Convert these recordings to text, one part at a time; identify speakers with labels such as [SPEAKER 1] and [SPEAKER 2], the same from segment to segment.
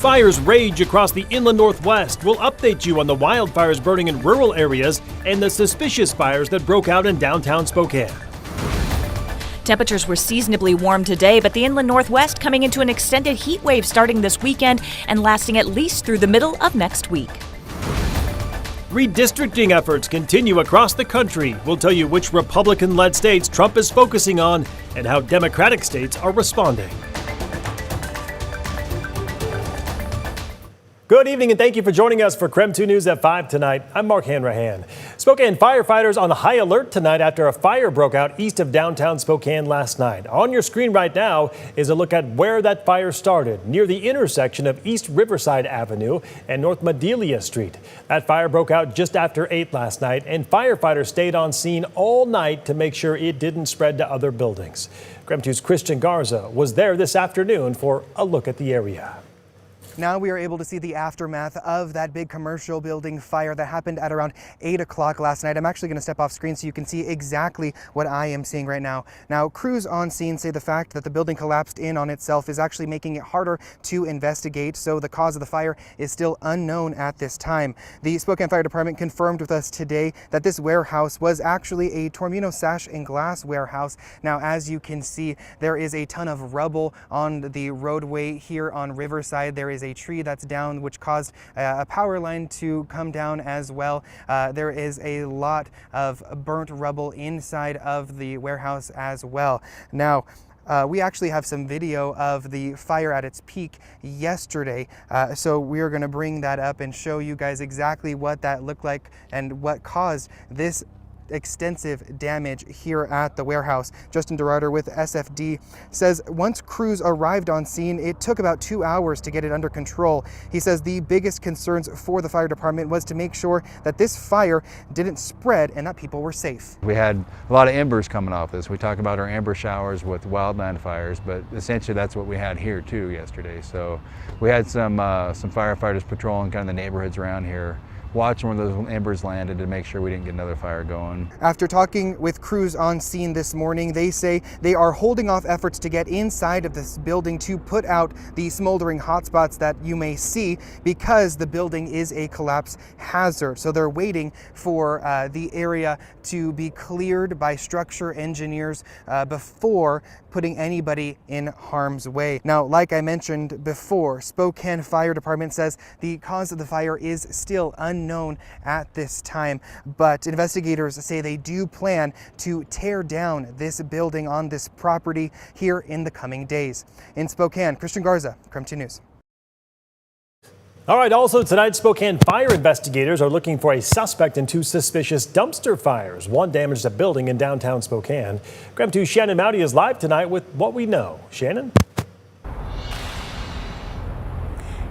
[SPEAKER 1] Fires rage across the inland Northwest. We'll update you on the wildfires burning in rural areas and the suspicious fires that broke out in downtown Spokane.
[SPEAKER 2] Temperatures were seasonably warm today, but the inland Northwest coming into an extended heat wave starting this weekend and lasting at least through the middle of next week.
[SPEAKER 1] Redistricting efforts continue across the country. We'll tell you which Republican-led states Trump is focusing on and how Democratic states are responding. Good evening and thank you for joining us for KREM 2 News at 5 tonight. I'm Mark Hanrahan. Spokane firefighters on high alert tonight after a fire broke out east of downtown Spokane last night. On your screen right now is a look at where that fire started, near the intersection of East Riverside Avenue and North Madelia Street. That fire broke out just after 8 last night, and firefighters stayed on scene all night to make sure it didn't spread to other buildings. KREM 2's Christian Garza was there this afternoon for a look at the area.
[SPEAKER 3] Now we are able to see the aftermath of that big commercial building fire that happened at around 8 o'clock last night. I'm actually going to step off screen so you can see exactly what I am seeing right now. Now, crews on scene say the fact that the building collapsed in on itself is actually making it harder to investigate, so the cause of the fire is still unknown at this time. The Spokane Fire Department confirmed with us today that this warehouse was actually a Tormino sash and glass warehouse. Now, as you can see, there is a ton of rubble on the roadway here on Riverside. There is a tree that's down which caused a power line to come down as well. There is a lot of burnt rubble inside of the warehouse as well. Now, we actually have some video of the fire at its peak yesterday, so we're going to bring that up and show you guys exactly what that looked like and what caused this extensive damage here at the warehouse. Justin DeRarter with SFD says once crews arrived on scene, it took about 2 hours to get it under control. He says the biggest concerns for the fire department was to make sure that this fire didn't spread and that people were safe.
[SPEAKER 4] We had a lot of embers coming off this. We talk about our ember showers with wildland fires, but essentially that's what we had here too yesterday. So we had some firefighters patrolling kind of the neighborhoods around here, watching where those embers landed to make sure we didn't get another fire going.
[SPEAKER 3] After talking with crews on scene this morning, they say they are holding off efforts to get inside of this building to put out the smoldering hotspots that you may see because the building is a collapse hazard. So they're waiting for the area to be cleared by structure engineers before putting anybody in harm's way. Now, like I mentioned before, Spokane Fire Department says the cause of the fire is still unknown at this time, but investigators say they do plan to tear down this building on this property here in the coming days. In Spokane, Christian Garza, KREM 2 News.
[SPEAKER 1] All right, also tonight, Spokane fire investigators are looking for a suspect in 2 suspicious dumpster fires. One damaged a building in downtown Spokane. KREM 2's Shannon Mowdy is live tonight with what we know. Shannon?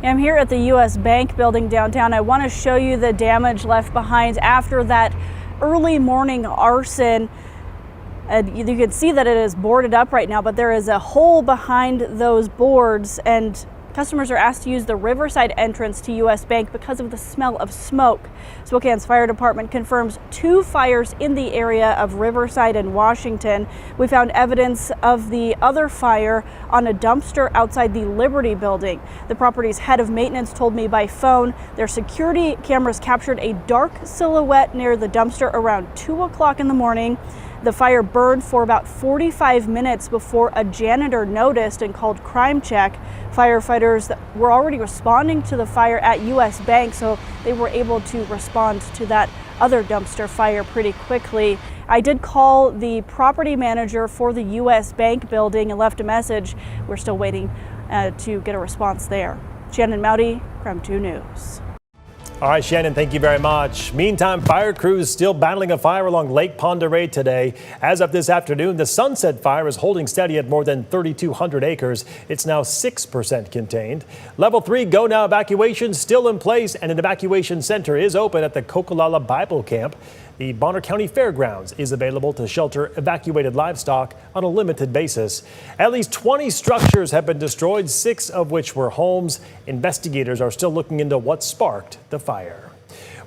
[SPEAKER 5] I'm here at the U.S. Bank building downtown. I want to show you the damage left behind after that early morning arson. You can see that it is boarded up right now, but there is a hole behind those boards, and customers are asked to use the Riverside entrance to U.S. Bank because of the smell of smoke. Spokane's fire department confirms 2 fires in the area of Riverside and Washington. We found evidence of the other fire on a dumpster outside the Liberty building. The property's head of maintenance told me by phone their security cameras captured a dark silhouette near the dumpster around 2 o'clock in the morning. The fire burned for about 45 minutes before a janitor noticed and called crime check. Firefighters were already responding to the fire at U.S. Bank, so they were able to respond to that other dumpster fire pretty quickly. I did call the property manager for the U.S. Bank building and left a message. We're still waiting to get a response there. Shannon Mowdy, KREM 2 News.
[SPEAKER 1] All right, Shannon, thank you very much. Meantime, fire crews still battling a fire along Lake Pend Oreille today. As of this afternoon, the Sunset Fire is holding steady at more than 3,200 acres. It's now 6% contained. Level 3 go now evacuation still in place, and an evacuation center is open at the Coquilala Bible Camp. The Bonner County Fairgrounds is available to shelter evacuated livestock on a limited basis. At least 20 structures have been destroyed, 6 of which were homes. Investigators are still looking into what sparked the fire.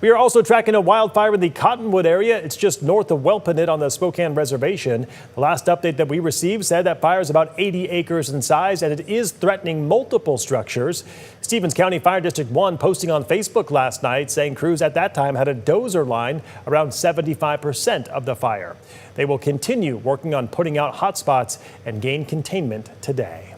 [SPEAKER 1] We are also tracking a wildfire in the Cottonwood area. It's just north of Welpinit on the Spokane Reservation. The last update that we received said that fire is about 80 acres in size and it is threatening multiple structures. Stevens County Fire District 1 posting on Facebook last night saying crews at that time had a dozer line around 75% of the fire. They will continue working on putting out hot spots and gain containment today.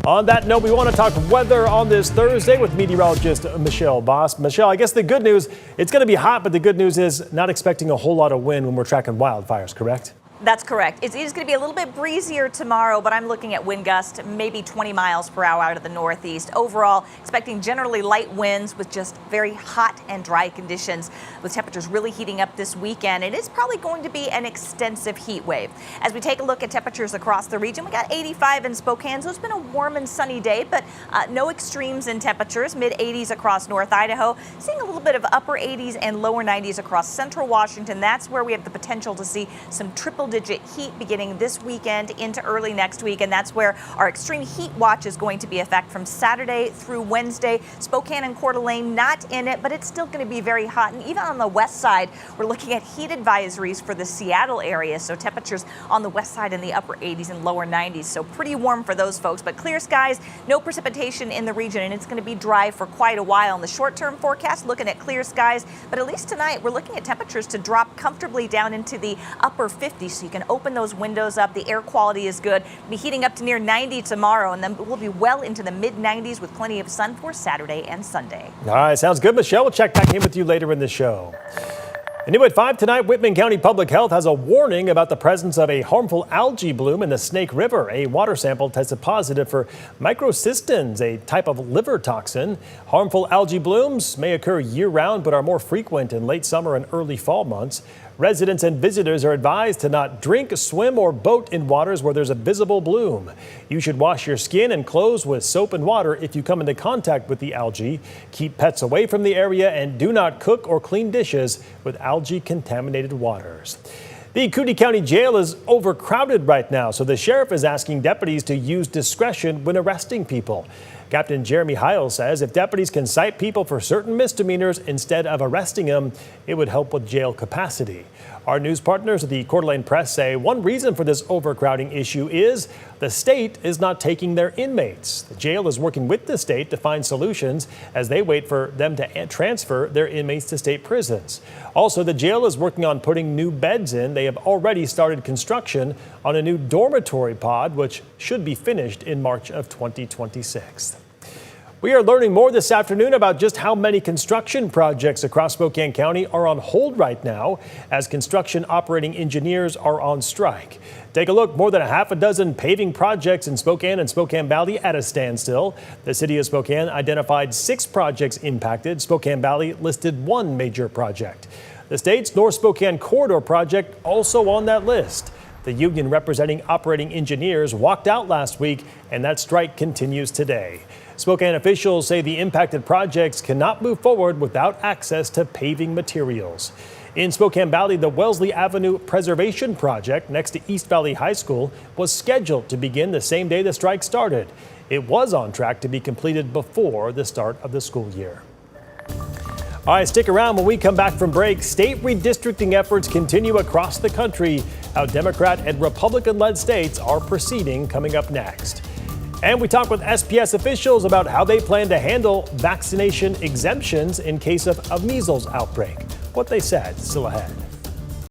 [SPEAKER 1] On that note, we want to talk weather on this Thursday with meteorologist Michelle Boss. Michelle, I guess the good news, it's going to be hot, but the good news is not expecting a whole lot of wind when we're tracking wildfires, correct?
[SPEAKER 2] That's correct. It is going to be a little bit breezier tomorrow, but I'm looking at wind gusts maybe 20 miles per hour out of the northeast. Overall, expecting generally light winds with just very hot and dry conditions, with temperatures really heating up this weekend. It is probably going to be an extensive heat wave. As we take a look at temperatures across the region, we got 85 in Spokane, so it's been a warm and sunny day, but no extremes in temperatures. Mid 80s across North Idaho, seeing a little bit of upper 80s and lower 90s across central Washington. That's where we have the potential to see some triple-digit heat beginning this weekend into early next week, and that's where our extreme heat watch is going to be in effect from Saturday through Wednesday. Spokane and Coeur d'Alene not in it, but it's still going to be very hot, and even on the west side we're looking at heat advisories for the Seattle area, so temperatures on the west side in the upper 80s and lower 90s, so pretty warm for those folks. But clear skies, no precipitation in the region, and it's going to be dry for quite a while. In the short-term forecast, looking at clear skies, but at least tonight we're looking at temperatures to drop comfortably down into the upper 50s. So you can open those windows up. The air quality is good. We'll be heating up to near 90 tomorrow, and then we'll be well into the mid 90s with plenty of sun for Saturday and Sunday.
[SPEAKER 1] All right, sounds good, Michelle. We'll check back in with you later in the show. And new at 5 tonight, Whitman County Public Health has a warning about the presence of a harmful algae bloom in the Snake River. A water sample tested positive for microcystins, a type of liver toxin. Harmful algae blooms may occur year-round but are more frequent in late summer and early fall months. Residents and visitors are advised to not drink, swim, or boat in waters where there's a visible bloom. You should wash your skin and clothes with soap and water if you come into contact with the algae. Keep pets away from the area and do not cook or clean dishes with algae-contaminated waters. The Kootenai County Jail is overcrowded right now, so the sheriff is asking deputies to use discretion when arresting people. Captain Jeremy Heil says if deputies can cite people for certain misdemeanors instead of arresting them, it would help with jail capacity. Our news partners at the Coeur d'Alene Press say one reason for this overcrowding issue is the state is not taking their inmates. The jail is working with the state to find solutions as they wait for them to transfer their inmates to state prisons. Also, the jail is working on putting new beds in. They have already started construction on a new dormitory pod, which should be finished in March of 2026. We are learning more this afternoon about just how many construction projects across Spokane County are on hold right now as construction operating engineers are on strike. Take a look, more than a half a dozen paving projects in Spokane and Spokane Valley at a standstill. The city of Spokane identified 6 projects impacted. Spokane Valley listed 1 major project. The state's North Spokane Corridor project also on that list. The union representing operating engineers walked out last week, and that strike continues today. Spokane officials say the impacted projects cannot move forward without access to paving materials. In Spokane Valley, the Wellesley Avenue Preservation Project next to East Valley High School was scheduled to begin the same day the strike started. It was on track to be completed before the start of the school year. All right, stick around when we come back from break. State redistricting efforts continue across the country. How Democrat and Republican-led states are proceeding coming up next. And we talk with SPS officials about how they plan to handle vaccination exemptions in case of a measles outbreak. What they said, still ahead.